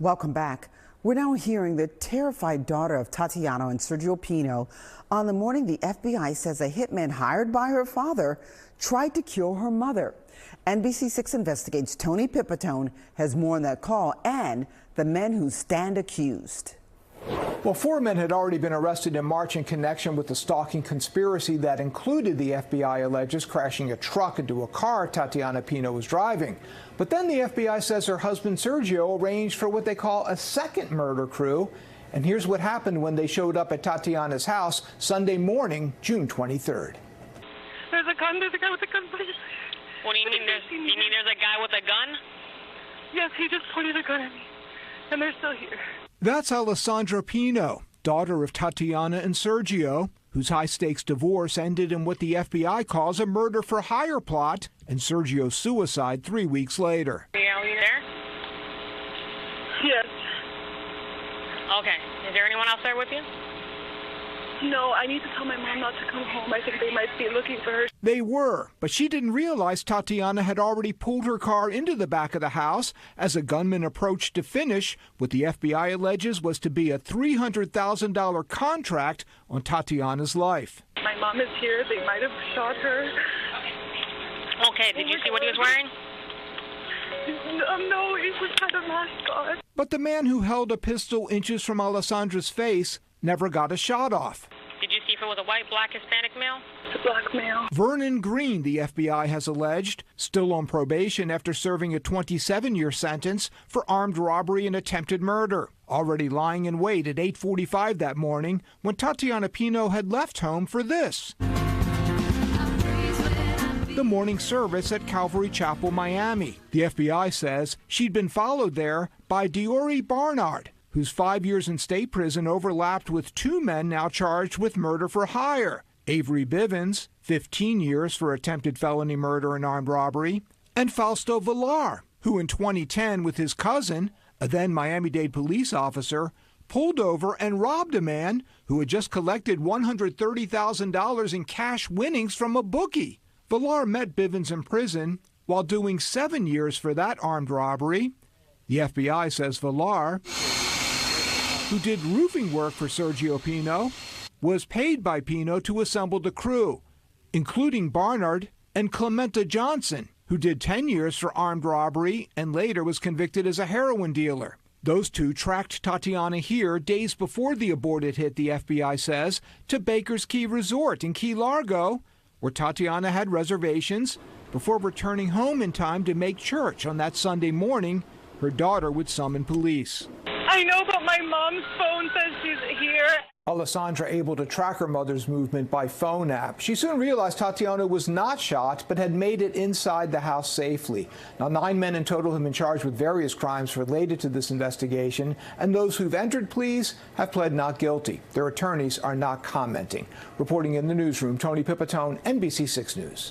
Welcome back. We're now hearing the terrified daughter of Tatiana and Sergio Pino. On the morning, the FBI says a hitman hired by her father tried to kill her mother. NBC6 investigates. Tony Pipitone has more on that call and the men who stand accused. Well, 4 men had already been arrested in March in connection with the stalking conspiracy that included, the FBI alleges, crashing a truck into a car Tatiana Pino was driving. But then the FBI says her husband Sergio arranged for what they call a second murder crew. And here's what happened when they showed up at Tatiana's house Sunday morning, June 23rd. There's a gun with a gun. What do you mean? You mean there's a guy with a gun? Yes, he just pointed a gun at me, and they're still here. That's Alessandra Pino, daughter of Tatiana and Sergio, whose high-stakes divorce ended in what the FBI calls a murder-for-hire plot, and Sergio's suicide 3 weeks later. Are you there? Yes. Okay. Is there anyone else there with you? No, I need to tell my mom not to come home. I think they might be looking for her. They were, but she didn't realize Tatiana had already pulled her car into the back of the house as a gunman approached to finish what the FBI alleges was to be a $300,000 contract on Tatiana's life. My mom is here. They might have shot her. Okay, did you see what he was wearing? No, he was had a mask on. But the man who held a pistol inches from Alessandra's face never got a shot off. Did you see if it was a white, black, Hispanic male? It's a black male. Vernon Green, the FBI has alleged, still on probation after serving a 27-year sentence for armed robbery and attempted murder, already lying in wait at 8:45 that morning when Tatiana Pino had left home for this: the morning service at Calvary Chapel, Miami. The FBI says she'd been followed there by Diori Barnard, whose 5 years in state prison overlapped with 2 men now charged with murder for hire: Avery Bivens, 15 years for attempted felony murder and armed robbery, and Fausto Villar, who in 2010 with his cousin, a then Miami-Dade police officer, pulled over and robbed a man who had just collected $130,000 in cash winnings from a bookie. Villar met Bivens in prison while doing 7 years for that armed robbery. The FBI says Villar, who did roofing work for Sergio Pino, was paid by Pino to assemble the crew, including Barnard and Clementa Johnson, who did 10 years for armed robbery and later was convicted as a heroin dealer. Those two tracked Tatiana here days before the aborted hit, the FBI says, to Baker's Key Resort in Key Largo, where Tatiana had reservations, before returning home in time to make church on that Sunday morning her daughter would summon police. I know, but my mom's phone says she's here. Alessandra able to track her mother's movement by phone app. She soon realized Tatiana was not shot, but had made it inside the house safely. Now, 9 men in total have been charged with various crimes related to this investigation, and those who've entered pleas have pled not guilty. Their attorneys are not commenting. Reporting in the newsroom, Tony Pipitone, NBC6 News.